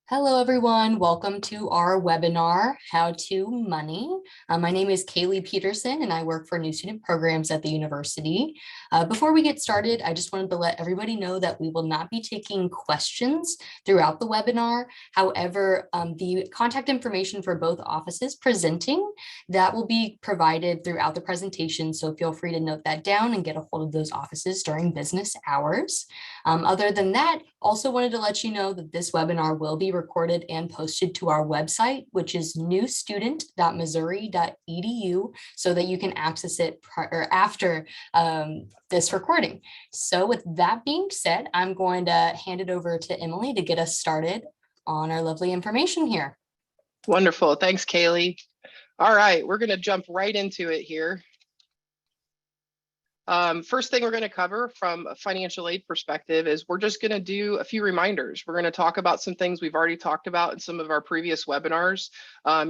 Hello, everyone. Welcome to our webinar, How to Money. My name is Kaylee Peterson, and I work for New Student Programs at the university. Before we get started, I just wanted to let everybody know that we will not be taking questions throughout the webinar. However, the contact information for both offices presenting, that will be provided throughout the presentation, so feel free to note that down and get a hold of those offices during business hours. Other than that, also wanted to let you know that this webinar will be recorded and posted to our website, which is newstudent.missouri.edu, so that you can access it after this recording. So with that being said, I'm going to hand it over to Emily to get us started on our lovely information here. Wonderful. Thanks, Kaylee. All right, we're going to jump right into it here. First thing we're going to cover from a financial aid perspective is we're just going to do a few reminders. We're going to talk about some things we've already talked about in some of our previous webinars,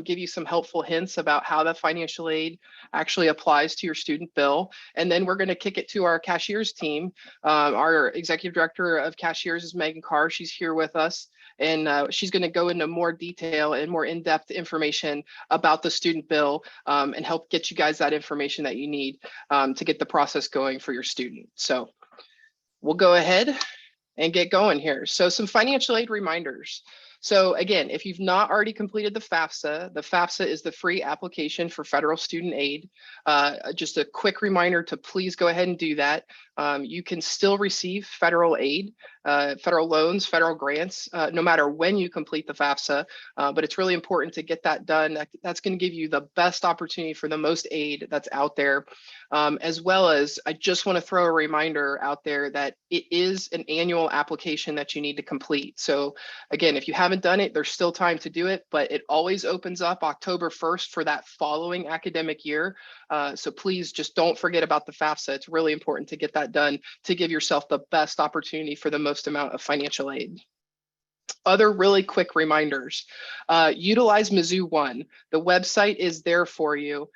give you some helpful hints about how the financial aid actually applies to your student bill. And then we're going to kick it to our cashiers team. Our executive director of cashiers is Megan Carr. She's here with us. And she's going to go into more detail and more in-depth information about the student bill and help get you guys that information that you need to get the process going for your student. So we'll go ahead and get going here. So some financial aid reminders. So again, if you've not already completed the FAFSA is the free application for federal student aid. Just a quick reminder to please go ahead and do that. You can still receive federal aid, federal loans, federal grants, no matter when you complete the FAFSA, but it's really important to get that done. That's going to give you the best opportunity for the most aid that's out there. As well as, I just want to throw a reminder out there that it is an annual application that you need to complete. So again, if you haven't done it, there's still time to do it, but it always opens up October 1st for that following academic year. So please just don't forget about the FAFSA. It's really important to get that done to give yourself the best opportunity for the most amount of financial aid. Other really quick reminders, utilize Mizzou One. The website is there for you.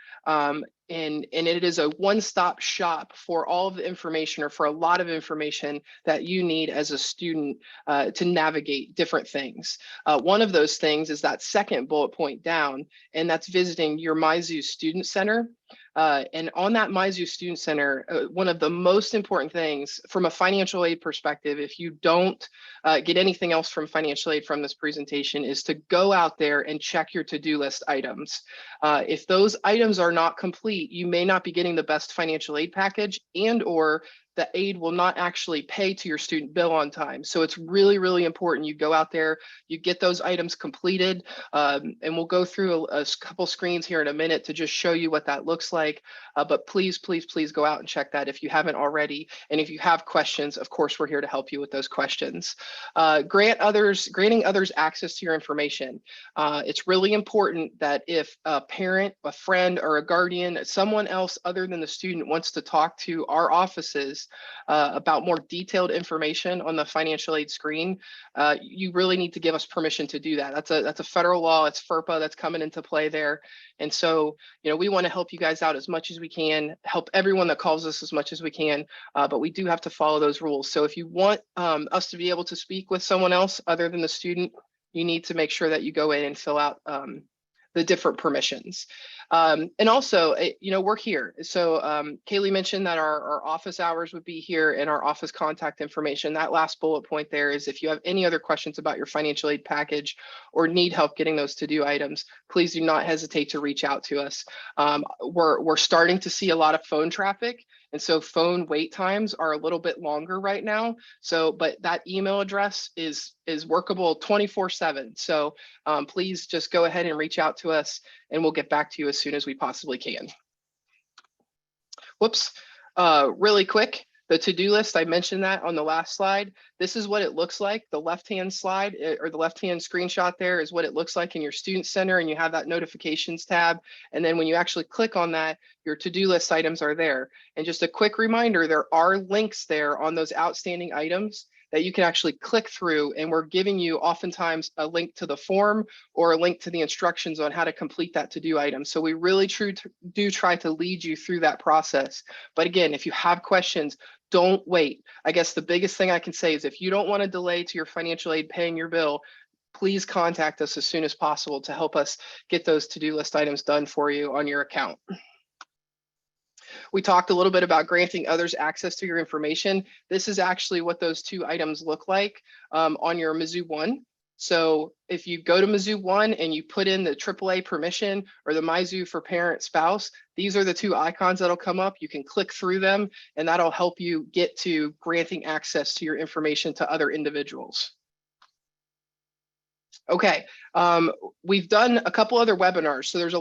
And it is a one-stop shop for all of the information, or for a lot of information that you need as a student to navigate different things. One of those things is that second bullet point down, and that's visiting your Mizzou Student Center. And on that Mizzou Student Center, one of the most important things from a financial aid perspective, if you don't get anything else from financial aid from this presentation, is to go out there and check your to-do list items. If those items are not complete, you may not be getting the best financial aid package, and/or the aid will not actually pay to your student bill on time. So it's really, really important you go out there, you get those items completed, and we'll go through a couple screens here in a minute to just show you what that looks like. But please, please, please go out and check that if you haven't already. And if you have questions, of course, we're here to help you with those questions. Granting others access to your information. It's really important that if a parent, a friend, or a guardian, someone else other than the student wants to talk to our offices about more detailed information on the financial aid screen, you really need to give us permission to do that. That's a federal law. It's FERPA that's coming into play there. And so, we want to help you guys out as much as we can, help everyone that calls us as much as we can, but we do have to follow those rules. So if you want us to be able to speak with someone else other than the student, you need to make sure that you go in and fill out the different permissions. And also, we're here. So Kaylee mentioned that our office hours would be here, and our office contact information. That last bullet point there is, if you have any other questions about your financial aid package or need help getting those to-do items, please do not hesitate to reach out to us. We're starting to see a lot of phone traffic, and so phone wait times are a little bit longer right now. So, but that email address is workable 24/7. So please just go ahead and reach out to us, and we'll get back to you as soon as we possibly can. Whoops, really quick. The to-do list, I mentioned that on the last slide. This is what it looks like. The left-hand slide, or the left-hand screenshot there, is what it looks like in your student center, and you have that notifications tab. And then when you actually click on that, your to-do list items are there. And just a quick reminder, there are links there on those outstanding items that you can actually click through, and we're giving you oftentimes a link to the form or a link to the instructions on how to complete that to-do item. So we really do try to lead you through that process. But again, if you have questions, don't wait. I guess the biggest thing I can say is, if you don't want to delay to your financial aid paying your bill, please contact us as soon as possible to help us get those to-do list items done for you on your account. We talked a little bit about granting others access to your information. This is actually what those two items look like on your Mizzou One. So if you go to Mizzou One and you put in the AAA permission or the Mizzou for parent spouse, these are the two icons that'll come up. You can click through them and that'll help you get to granting access to your information to other individuals. Okay, we've done a couple other webinars, so there's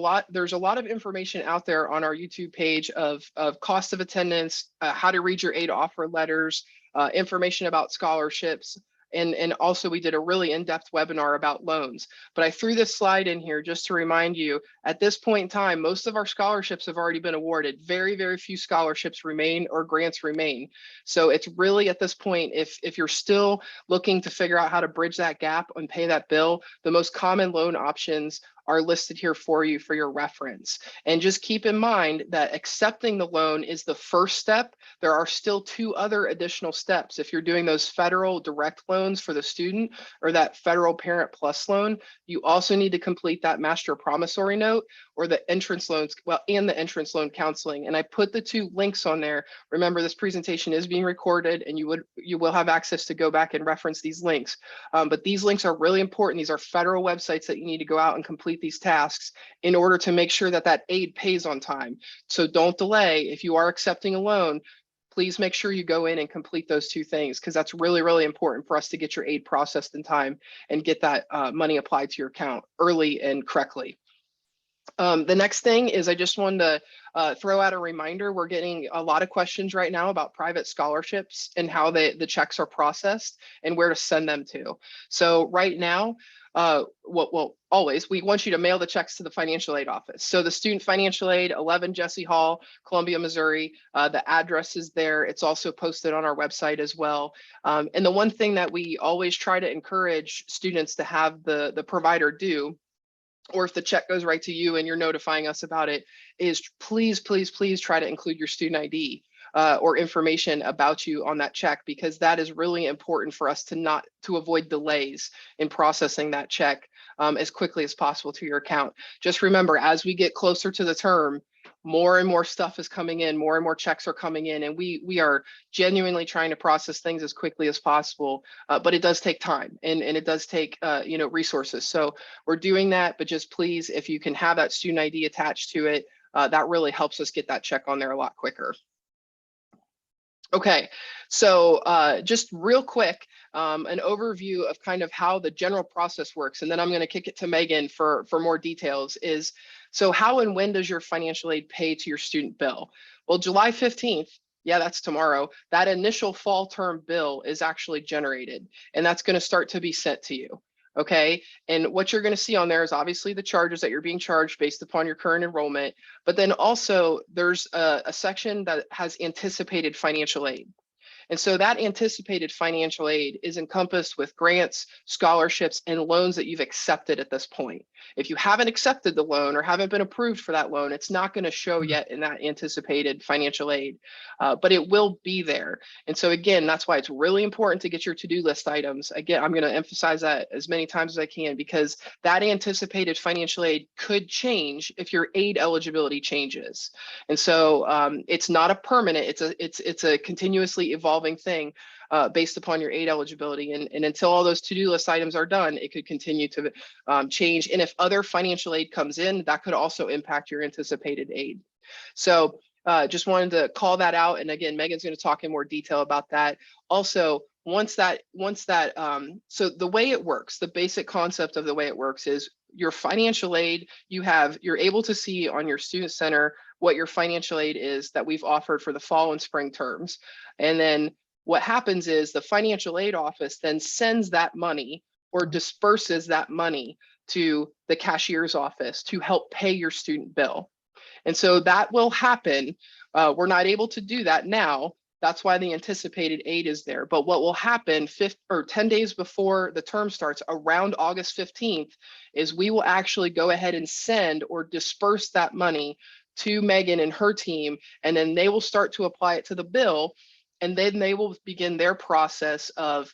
a lot of information out there on our YouTube page of cost of attendance, how to read your aid offer letters, information about scholarships, and also we did a really in-depth webinar about loans. But I threw this slide in here just to remind you, at this point in time, most of our scholarships have already been awarded. Very, very few scholarships remain or grants remain. So it's really at this point, if you're still looking to figure out how to bridge that gap and pay that bill, the most common loan options are listed here for you for your reference. And just keep in mind that accepting the loan is the first step. There are still two other additional steps. If you're doing those federal direct loans for the student or that federal Parent Plus loan, you also need to complete that master promissory note or the entrance loans, and the entrance loan counseling. And I put the two links on there. Remember, this presentation is being recorded and you will have access to go back and reference these links. But these links are really important. These are federal websites that you need to go out and complete these tasks in order to make sure that that aid pays on time. So don't delay. If you are accepting a loan, please make sure you go in and complete those two things, because that's really, really important for us to get your aid processed in time and get that money applied to your account early and correctly. The next thing is I just wanted to throw out a reminder. We're getting a lot of questions right now about private scholarships and how the checks are processed and where to send them to. So right now, always, we want you to mail the checks to the financial aid office. So the student financial aid, 11 Jesse Hall, Columbia, Missouri, the address is there. It's also posted on our website as well. And the one thing that we always try to encourage students to have the provider do, or if the check goes right to you and you're notifying us about it, is please, please, please try to include your student ID or information about you on that check, because that is really important for us to avoid delays in processing that check as quickly as possible to your account. Just remember, as we get closer to the term, more and more stuff is coming in, more and more checks are coming in, and we are genuinely trying to process things as quickly as possible, but it does take time and it does take resources. So we're doing that, but just please, if you can have that student ID attached to it, that really helps us get that check on there a lot quicker. Okay, so just real quick, an overview of kind of how the general process works, and then I'm going to kick it to Megan for more details. Is so how and when does your financial aid pay to your student bill? Well, July 15th, yeah, that's tomorrow, that initial fall term bill is actually generated, and that's going to start to be sent to you. Okay, and what you're going to see on there is obviously the charges that you're being charged based upon your current enrollment, but then also there's a section that has anticipated financial aid. And so that anticipated financial aid is encompassed with grants, scholarships, and loans that you've accepted at this point. If you haven't accepted the loan or haven't been approved for that loan, it's not going to show yet in that anticipated financial aid, but it will be there. And so again, that's why it's really important to get your to-do list items. Again, I'm going to emphasize that as many times as I can, because that anticipated financial aid could change if your aid eligibility changes. And so it's not a permanent, it's a continuously evolving thing based upon your aid eligibility. And until all those to-do list items are done, it could continue to change. And if other financial aid comes in, that could also impact your anticipated aid. So just wanted to call that out. And again, Megan's going to talk in more detail about that. Also, once that, so the way it works, the basic concept of the way it works is your financial aid, you're able to see on your student center what your financial aid is that we've offered for the fall and spring terms. And then what happens is the financial aid office then sends that money or disperses that money to the cashier's office to help pay your student bill. And so that will happen. We're not able to do that now. That's why the anticipated aid is there. But what will happen 10 days before the term starts, around August 15th, is we will actually go ahead and send or disperse that money to Megan and her team, and then they will start to apply it to the bill, and then they will begin their process of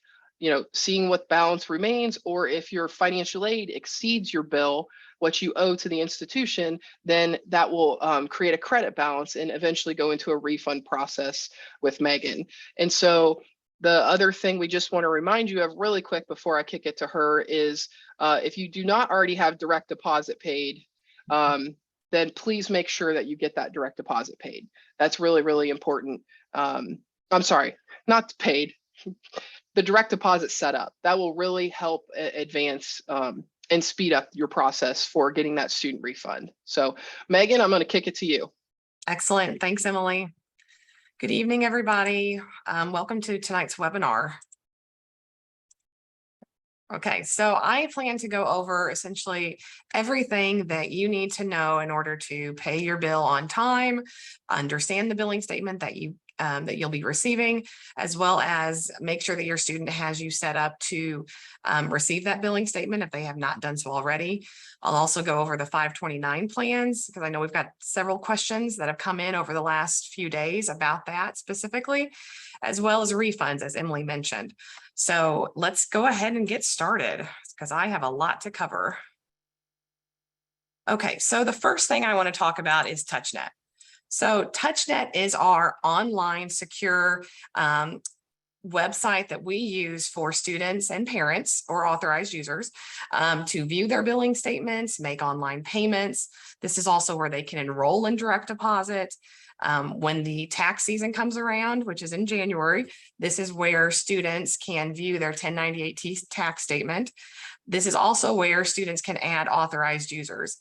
seeing what balance remains, or if your financial aid exceeds your bill, what you owe to the institution, then that will create a credit balance and eventually go into a refund process with Megan. And so the other thing we just want to remind you of really quick before I kick it to her is if you do not already have direct deposit paid, then please make sure that you get that direct deposit paid. That's really, really important. I'm sorry, not paid. The direct deposit setup that will really help advance and speed up your process for getting that student refund. So Megan, I'm going to kick it to you. Excellent. Thanks, Emily. Good evening, everybody. Welcome to tonight's webinar. Okay, so I plan to go over essentially everything that you need to know in order to pay your bill on time, understand the billing statement that you'll be receiving, as well as make sure that your student has you set up to receive that billing statement if they have not done so already. I'll also go over the 529 plans because I know we've got several questions that have come in over the last few days about that specifically, as well as refunds, as Emily mentioned. So let's go ahead and get started because I have a lot to cover. Okay, so the first thing I want to talk about is TouchNet. So TouchNet is our online secure website that we use for students and parents or authorized users to view their billing statements, make online payments. This is also where they can enroll in direct deposit. When the tax season comes around, which is in January, this is where students can view their 1098-T tax statement. This is also where students can add authorized users.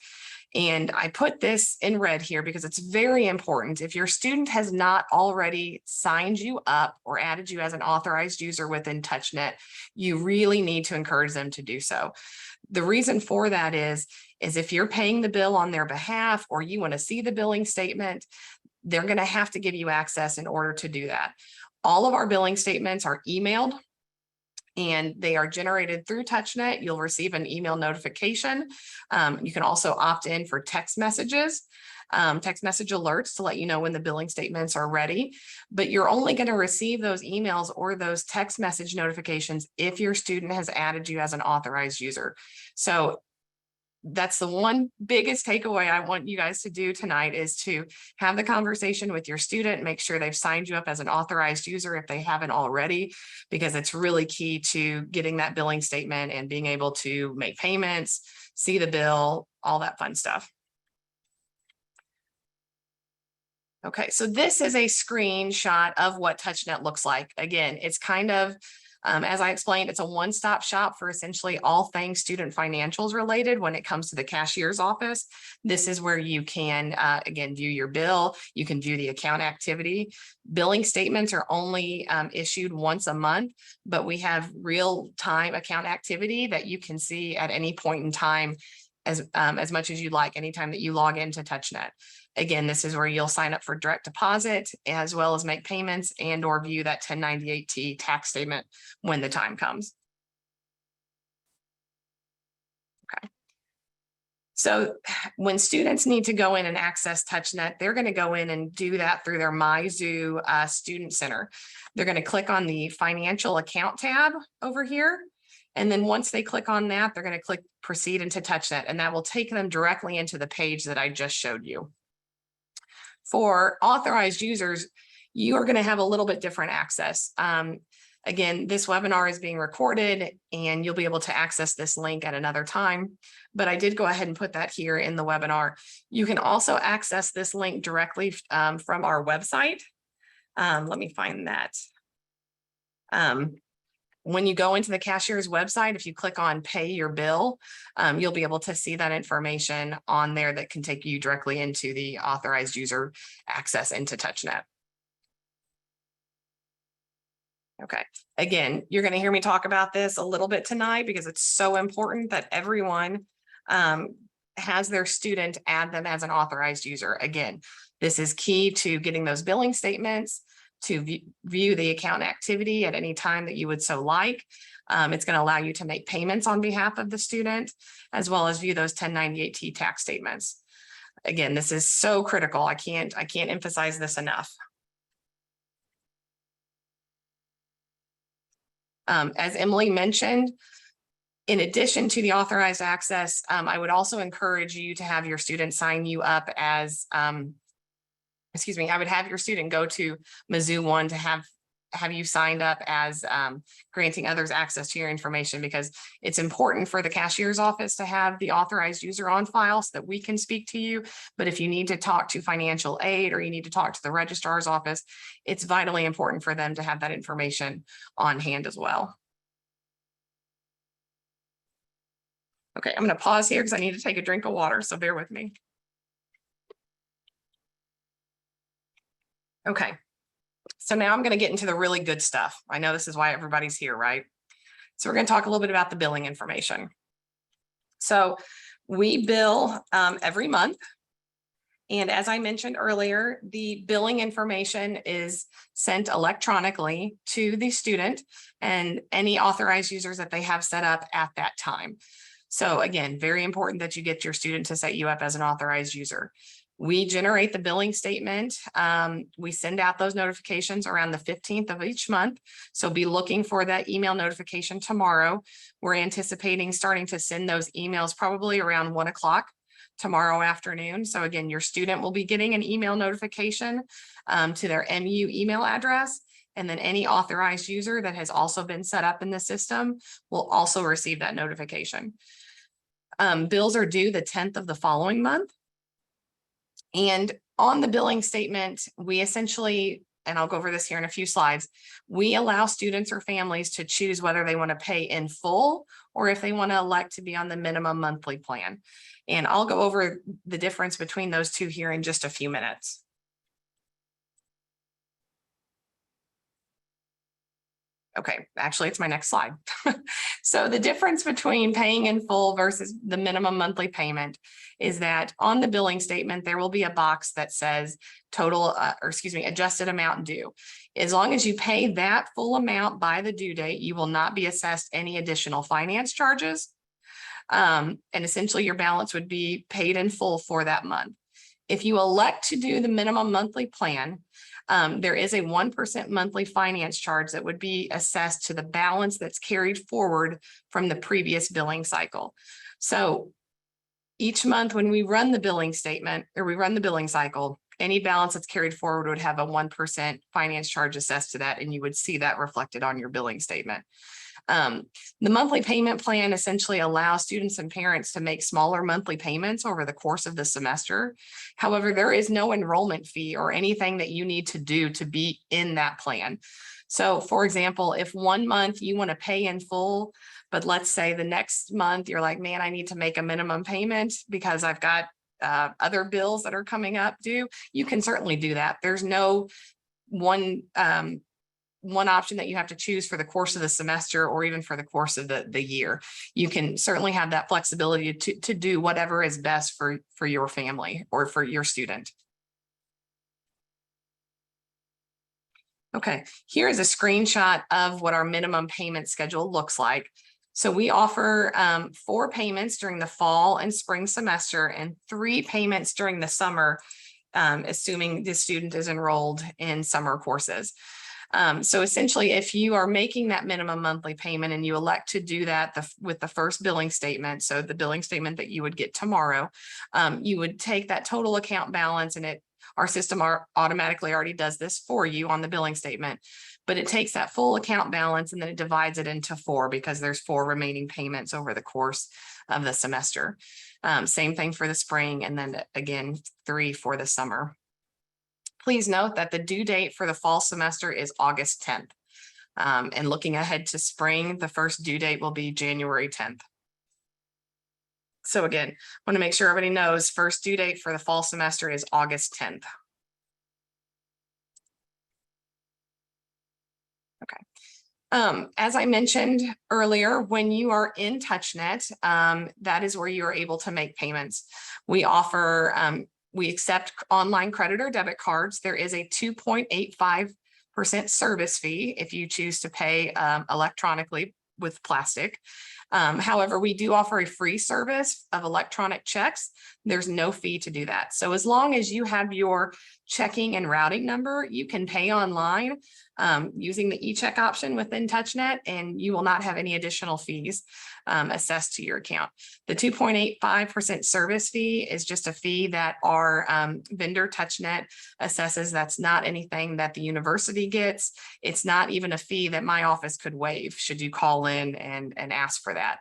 And I put this in red here because it's very important. If your student has not already signed you up or added you as an authorized user within TouchNet, you really need to encourage them to do so. The reason for that is if you're paying the bill on their behalf or you want to see the billing statement, they're going to have to give you access in order to do that. All of our billing statements are emailed and they are generated through TouchNet. You'll receive an email notification. You can also opt in for text messages, text message alerts to let you know when the billing statements are ready, but you're only going to receive those emails or those text message notifications if your student has added you as an authorized user. So that's the one biggest takeaway I want you guys to do tonight is to have the conversation with your student, make sure they've signed you up as an authorized user if they haven't already, because it's really key to getting that billing statement and being able to make payments, see the bill, all that fun stuff. Okay, so this is a screenshot of what TouchNet looks like. Again, it's kind of as I explained, it's a one-stop shop for essentially all things student financials related when it comes to the cashier's office. This is where you can, again, view your bill. You can view the account activity. Billing statements are only issued once a month, but we have real-time account activity that you can see at any point in time as much as you'd like, anytime that you log into TouchNet. Again, this is where you'll sign up for direct deposit as well as make payments and or view that 1098-T tax statement when the time comes. Okay. So when students need to go in and access TouchNet, they're going to go in and do that through their Mizzou Student Center. They're going to click on the financial account tab over here. And then once they click on that, they're going to click proceed into TouchNet, and that will take them directly into the page that I just showed you. For authorized users, you are going to have a little bit different access. Again, this webinar is being recorded and you'll be able to access this link at another time, but I did go ahead and put that here in the webinar. You can also access this link directly from our website. Let me find that. When you go into the cashier's website, if you click on pay your bill, you'll be able to see that information on there that can take you directly into the authorized user access into TouchNet. Okay, again, you're going to hear me talk about this a little bit tonight because it's so important that everyone has their student add them as an authorized user. Again, this is key to getting those billing statements, to view the account activity at any time that you would so like. It's going to allow you to make payments on behalf of the student, as well as view those 1098-T tax statements. Again, this is so critical. I can't emphasize this enough. As Emily mentioned, in addition to the authorized access, I would also encourage you to have your student sign you up as, I would have your student go to Mizzou One to have you signed up as granting others access to your information, because it's important for the cashier's office to have the authorized user on file so that we can speak to you. But if you need to talk to financial aid or you need to talk to the registrar's office, it's vitally important for them to have that information on hand as well. Okay, I'm going to pause here because I need to take a drink of water, so bear with me. Okay, so now I'm going to get into the really good stuff. I know this is why everybody's here, right? So we're going to talk a little bit about the billing information. So we bill every month. And as I mentioned earlier, the billing information is sent electronically to the student and any authorized users that they have set up at that time. So again, very important that you get your student to set you up as an authorized user. We generate the billing statement. We send out those notifications around the 15th of each month. So be looking for that email notification tomorrow. We're anticipating starting to send those emails probably around 1 o'clock tomorrow afternoon. So again, your student will be getting an email notification to their MU email address. And then any authorized user that has also been set up in the system will also receive that notification. Bills are due the 10th of the following month. And on the billing statement, we essentially, and I'll go over this here in a few slides, we allow students or families to choose whether they want to pay in full or if they want to elect to be on the minimum monthly plan. And I'll go over the difference between those two here in just a few minutes. Okay, actually, it's my next slide. So the difference between paying in full versus the minimum monthly payment is that on the billing statement, there will be a box that says total, adjusted amount due. As long as you pay that full amount by the due date, you will not be assessed any additional finance charges. And essentially your balance would be paid in full for that month. If you elect to do the minimum monthly plan, there is a 1% monthly finance charge that would be assessed to the balance that's carried forward from the previous billing cycle. So each month when we run the billing statement or we run the billing cycle, any balance that's carried forward would have a 1% finance charge assessed to that, and you would see that reflected on your billing statement. The monthly payment plan essentially allows students and parents to make smaller monthly payments over the course of the semester. However, there is no enrollment fee or anything that you need to do to be in that plan. So for example, if 1 month you want to pay in full, but let's say the next month you're like, man, I need to make a minimum payment because I've got other bills that are coming up due, you can certainly do that. There's no one option that you have to choose for the course of the semester or even for the course of the year. You can certainly have that flexibility to do whatever is best for your family or for your student. Okay, here is a screenshot of what our minimum payment schedule looks like. So we offer 4 payments during the fall and spring semester and 3 payments during the summer, assuming the student is enrolled in summer courses. So essentially, if you are making that minimum monthly payment and you elect to do that with the first billing statement, so the billing statement that you would get tomorrow, you would take that total account balance, and our system automatically already does this for you on the billing statement, but it takes that full account balance and then it divides it into 4 because there's 4 remaining payments over the course of the semester. Same thing for the spring, and then again, 3 for the summer. Please note that the due date for the fall semester is August 10th. And looking ahead to spring, the first due date will be January 10th. So again, want to make sure everybody knows first due date for the fall semester is August 10th. Okay. As I mentioned earlier, when you are in TouchNet, that is where you are able to make payments. We offer we accept online credit or debit cards. There is a 2.85% service fee if you choose to pay electronically with plastic. However, we do offer a free service of electronic checks. There's no fee to do that. So as long as you have your checking and routing number, you can pay online. using the e-check option within TouchNet, and you will not have any additional fees assessed to your account. The 2.85% service fee is just a fee that our vendor TouchNet assesses. That's not anything that the university gets. It's not even a fee that my office could waive should you call in and ask for that.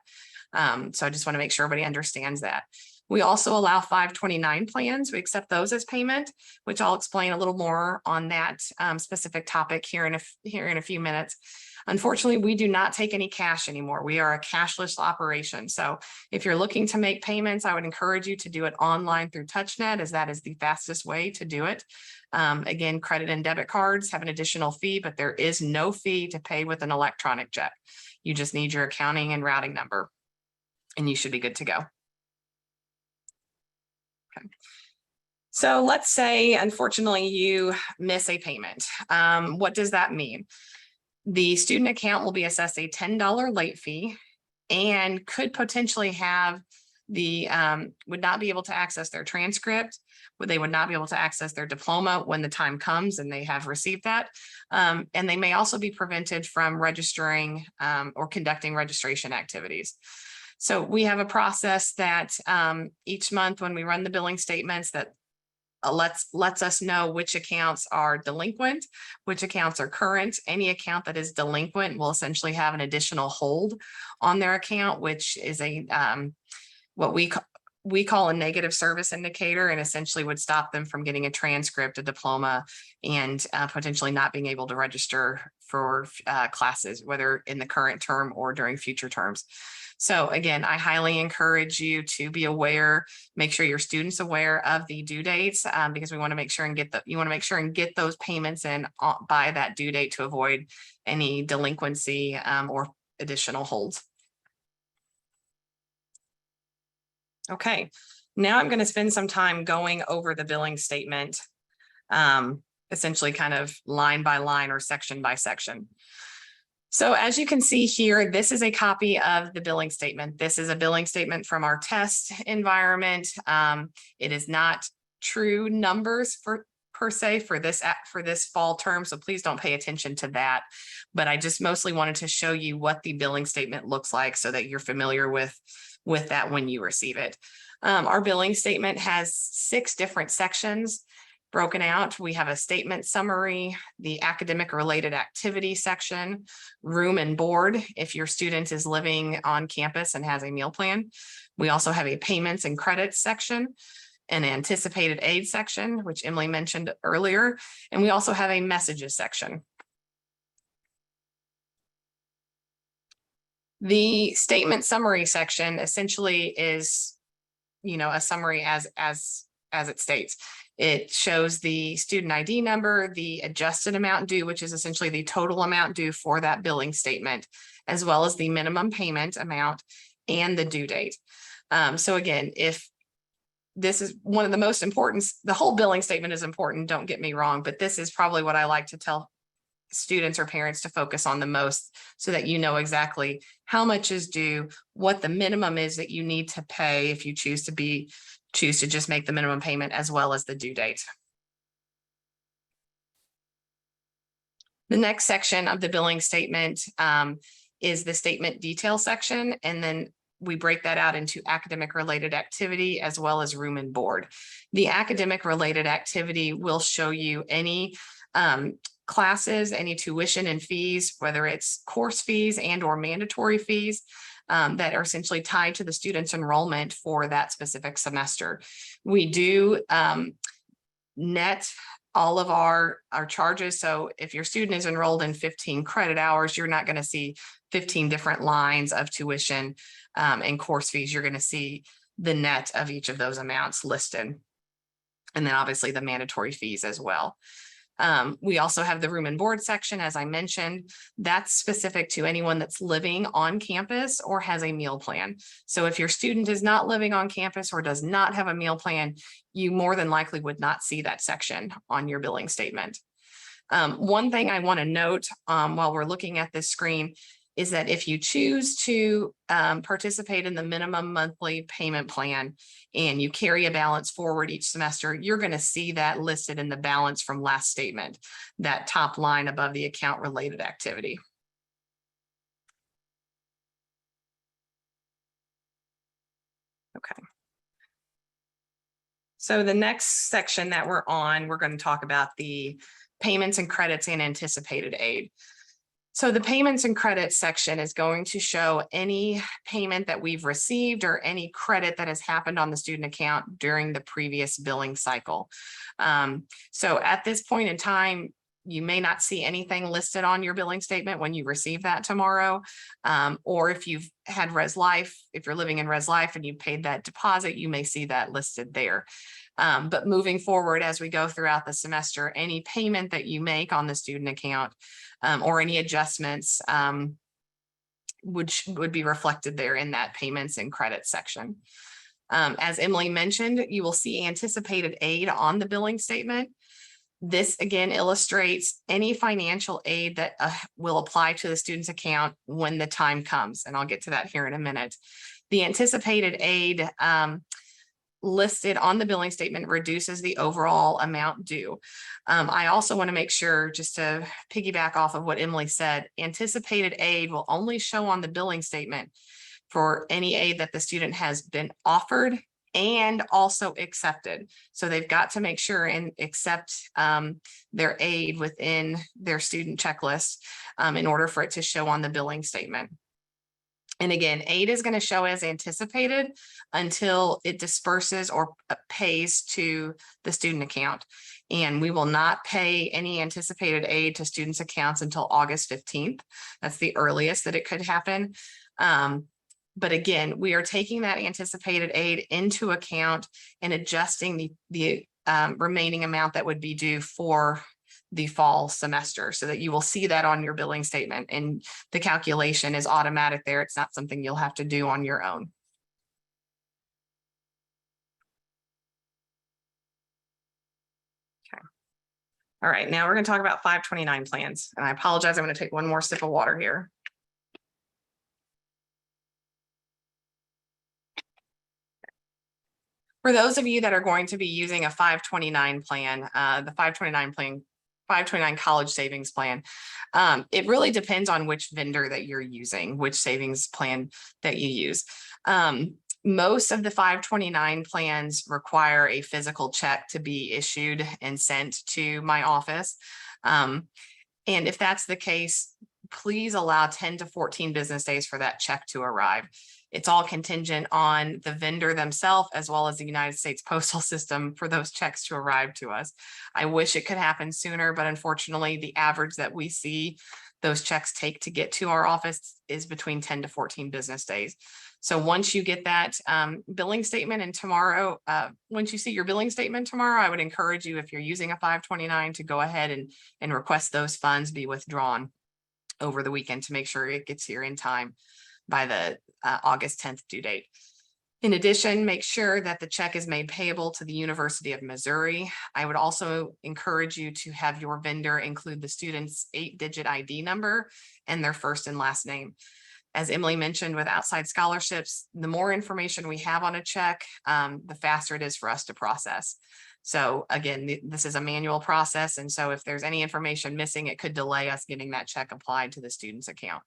So I just want to make sure everybody understands that. We also allow 529 plans. We accept those as payment, which I'll explain a little more on that specific topic here in a few minutes. Unfortunately, we do not take any cash anymore. We are a cashless operation. So if you're looking to make payments, I would encourage you to do it online through TouchNet, as that is the fastest way to do it. Again, credit and debit cards have an additional fee, but there is no fee to pay with an electronic check. You just need your accounting and routing number, and you should be good to go. Okay. So let's say, unfortunately, you miss a payment. What does that mean? The student account will be assessed a $10 late fee and could potentially have would not be able to access their transcript. They would not be able to access their diploma when the time comes and they have received that. And they may also be prevented from registering or conducting registration activities. So we have a process that each month when we run the billing statements that lets us know which accounts are delinquent, which accounts are current. Any account that is delinquent will essentially have an additional hold on their account, which is what we call a negative service indicator, and essentially would stop them from getting a transcript, a diploma, and potentially not being able to register for classes, whether in the current term or during future terms. So again, I highly encourage you to be aware, make sure your students aware of the due dates, because we want to make sure and get those payments in by that due date to avoid any delinquency or additional holds. Okay, now I'm going to spend some time going over the billing statement, essentially kind of line by line or section by section. So as you can see here, this is a copy of the billing statement. This is a billing statement from our test environment. It is not true numbers per se for this fall term, so please don't pay attention to that. But I just mostly wanted to show you what the billing statement looks like so that you're familiar with that when you receive it. Our billing statement has 6 different sections broken out. We have a statement summary, the academic related activity section, room and board if your student is living on campus and has a meal plan. We also have a payments and credits section, an anticipated aid section, which Emily mentioned earlier, and we also have a messages section. The statement summary section essentially is, a summary as it states. It shows the student ID number, the adjusted amount due, which is essentially the total amount due for that billing statement, as well as the minimum payment amount and the due date. So again, if this is one of the most important, the whole billing statement is important, don't get me wrong, but this is probably what I like to tell students or parents to focus on the most, so that you know exactly how much is due, what the minimum is that you need to pay if you choose to just make the minimum payment, as well as the due date. The next section of the billing statement is the statement detail section, and then we break that out into academic related activity as well as room and board. The academic related activity will show you any classes, any tuition and fees, whether it's course fees and or mandatory fees that are essentially tied to the student's enrollment for that specific semester. We do net all of our charges. So if your student is enrolled in 15 credit hours, you're not going to see 15 different lines of tuition and course fees. You're going to see the net of each of those amounts listed. And then obviously the mandatory fees as well. We also have the room and board section, as I mentioned, that's specific to anyone that's living on campus or has a meal plan. So if your student is not living on campus or does not have a meal plan, you more than likely would not see that section on your billing statement. One thing I want to note while we're looking at this screen, is that if you choose to participate in the minimum monthly payment plan and you carry a balance forward each semester, you're going to see that listed in the balance from last statement, that top line above the account related activity. Okay. So the next section that we're going to talk about the payments and credits and anticipated aid. So the payments and credits section is going to show any payment that we've received or any credit that has happened on the student account during the previous billing cycle. So at this point in time, you may not see anything listed on your billing statement when you receive that tomorrow. Or if you've had Res Life, if you're living in Res Life and you paid that deposit, you may see that listed there. But moving forward, as we go throughout the semester, any payment that you make on the student account or any adjustments would be reflected there in that payments and credits section. As Emily mentioned, you will see anticipated aid on the billing statement. This again illustrates any financial aid that will apply to the student's account when the time comes, and I'll get to that here in a minute. The anticipated aid listed on the billing statement reduces the overall amount due. I also want to make sure, just to piggyback off of what Emily said, anticipated aid will only show on the billing statement for any aid that the student has been offered and also accepted. So they've got to make sure and accept their aid within their student checklist in order for it to show on the billing statement. And again, aid is going to show as anticipated until it disperses or pays to the student account. And we will not pay any anticipated aid to students' accounts until August 15th. That's the earliest that it could happen. But again, we are taking that anticipated aid into account and adjusting the remaining amount that would be due for the fall semester, so that you will see that on your billing statement, and the calculation is automatic there. It's not something you'll have to do on your own. Okay. All right, now we're going to talk about 529 plans. And I apologize, I'm going to take one more sip of water here. For those of you that are going to be using a 529 plan, the 529 college savings plan, it really depends on which vendor that you're using, which savings plan that you use. Most of the 529 plans require a physical check to be issued and sent to my office. And if that's the case, please allow 10 to 14 business days for that check to arrive. It's all contingent on the vendor themselves, as well as the United States Postal System, for those checks to arrive to us. I wish it could happen sooner, but unfortunately, the average that we see those checks take to get to our office is between 10 to 14 business days. So once you get that billing statement, and tomorrow, once you see your billing statement tomorrow, I would encourage you, if you're using a 529, to go ahead and request those funds be withdrawn over the weekend to make sure it gets here in time by the August 10th due date. In addition, make sure that the check is made payable to the University of Missouri. I would also encourage you to have your vendor include the student's 8-digit ID number and their first and last name. As Emily mentioned, with outside scholarships, the more information we have on a check, the faster it is for us to process. So again, this is a manual process. And so if there's any information missing, it could delay us getting that check applied to the student's account.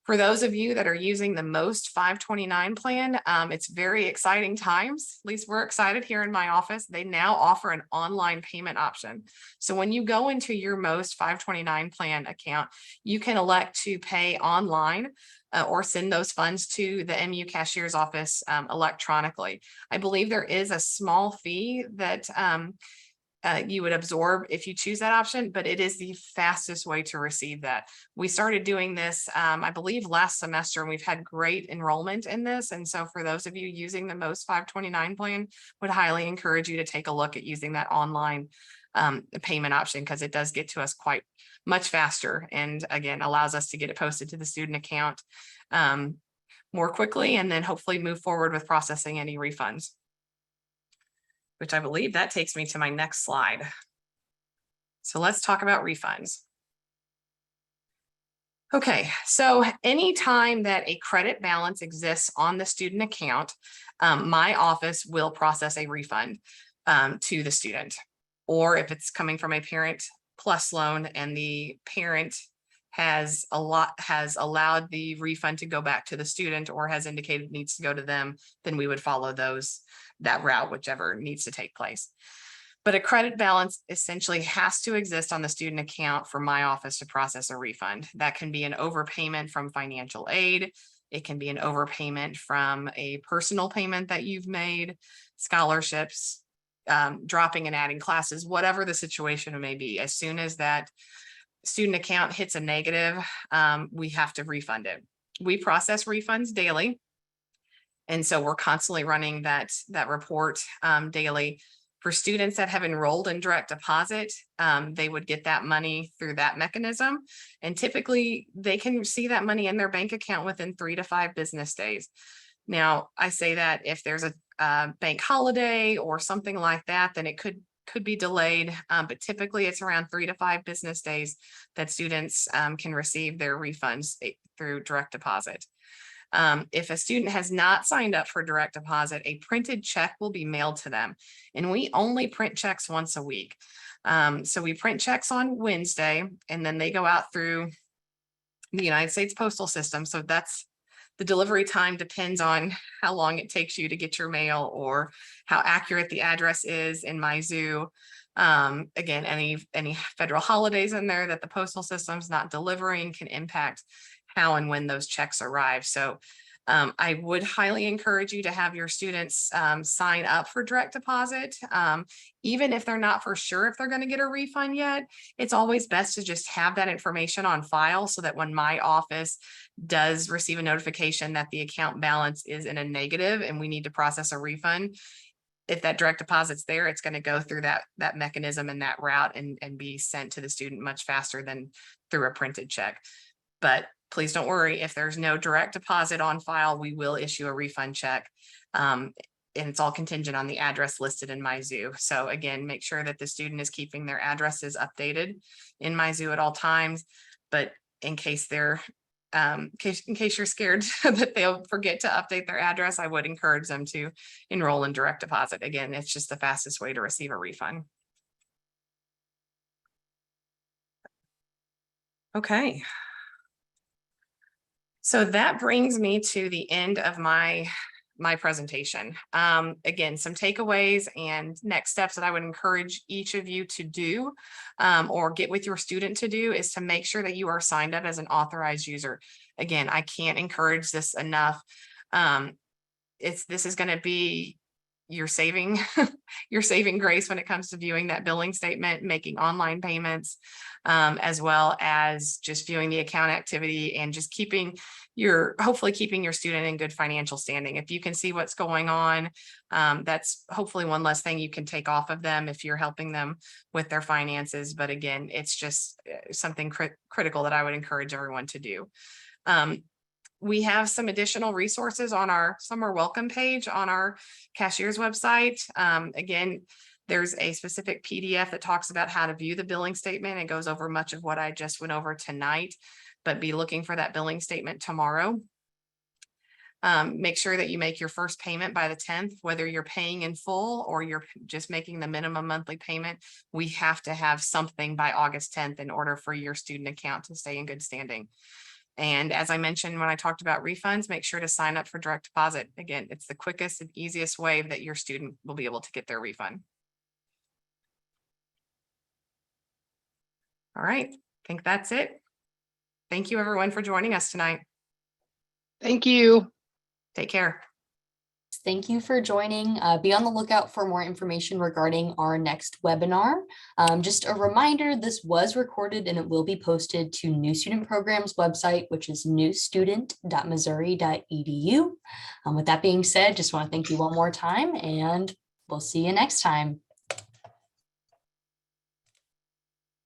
For those of you that are using the Most 529 plan, it's very exciting times. At least we're excited here in my office. They now offer an online payment option. So when you go into your Most 529 plan account, you can elect to pay online or send those funds to the MU cashier's office electronically. I believe there is a small fee that you would absorb if you choose that option, but it is the fastest way to receive that. We started doing this, I believe, last semester, and we've had great enrollment in this. And so for those of you using the Most 529 plan, would highly encourage you to take a look at using that online payment option, because it does get to us quite much faster, and again, allows us to get it posted to the student account more quickly, and then hopefully move forward with processing any refunds. Which I believe that takes me to my next slide. So let's talk about refunds. Okay, so anytime that a credit balance exists on the student account, my office will process a refund to the student. Or if it's coming from a Parent Plus loan and the parent has allowed the refund to go back to the student or has indicated it needs to go to them, then we would follow that route, whichever needs to take place. But a credit balance essentially has to exist on the student account for my office to process a refund. That can be an overpayment from financial aid. It can be an overpayment from a personal payment that you've made, scholarships, dropping and adding classes, whatever the situation may be. As soon as that student account hits a negative, we have to refund it. We process refunds daily. And so we're constantly running that report daily. For students that have enrolled in direct deposit, they would get that money through that mechanism. And typically they can see that money in their bank account within 3 to 5 business days. Now, I say that if there's a bank holiday or something like that, then it could be delayed, but typically it's around 3 to 5 business days that students can receive their refunds through direct deposit. If a student has not signed up for direct deposit, a printed check will be mailed to them. And we only print checks once a week. So we print checks on Wednesday, and then they go out through the United States Postal System. So that's the delivery time depends on how long it takes you to get your mail or how accurate the address is in Mizzou. Again, any federal holidays in there that the postal system's not delivering can impact how and when those checks arrive. So I would highly encourage you to have your students sign up for direct deposit. Even if they're not for sure if they're going to get a refund yet, it's always best to just have that information on file so that when my office does receive a notification that the account balance is in a negative and we need to process a refund, if that direct deposit's there, it's going to go through that mechanism and that route and be sent to the student much faster than through a printed check. But please don't worry, if there's no direct deposit on file, we will issue a refund check. And it's all contingent on the address listed in Mizzou. So again, make sure that the student is keeping their addresses updated in Mizzou at all times. But in case they're in case you're scared that they'll forget to update their address, I would encourage them to enroll in direct deposit. Again, it's just the fastest way to receive a refund. Okay. So that brings me to the end of my presentation. Again, some takeaways and next steps that I would encourage each of you to do or get with your student to do is to make sure that you are signed up as an authorized user. Again, I can't encourage this enough. This is going to be your saving grace when it comes to viewing that billing statement, making online payments, as well as just viewing the account activity and just hopefully keeping your student in good financial standing. If you can see what's going on, that's hopefully one less thing you can take off of them if you're helping them with their finances. But again, it's just something critical that I would encourage everyone to do. We have some additional resources on our summer welcome page on our cashier's website. Again, there's a specific PDF that talks about how to view the billing statement. It goes over much of what I just went over tonight, but be looking for that billing statement tomorrow. Make sure that you make your first payment by the 10th, whether you're paying in full or you're just making the minimum monthly payment. We have to have something by August 10th in order for your student account to stay in good standing. And as I mentioned, when I talked about refunds, make sure to sign up for direct deposit. Again, it's the quickest and easiest way that your student will be able to get their refund. All right, I think that's it. Thank you everyone for joining us tonight. Thank you. Take care. Thank you for joining. Be on the lookout for more information regarding our next webinar. Just a reminder, this was recorded and it will be posted to New Student Programs website, which is newstudent.missouri.edu. With that being said, just want to thank you one more time and we'll see you next time.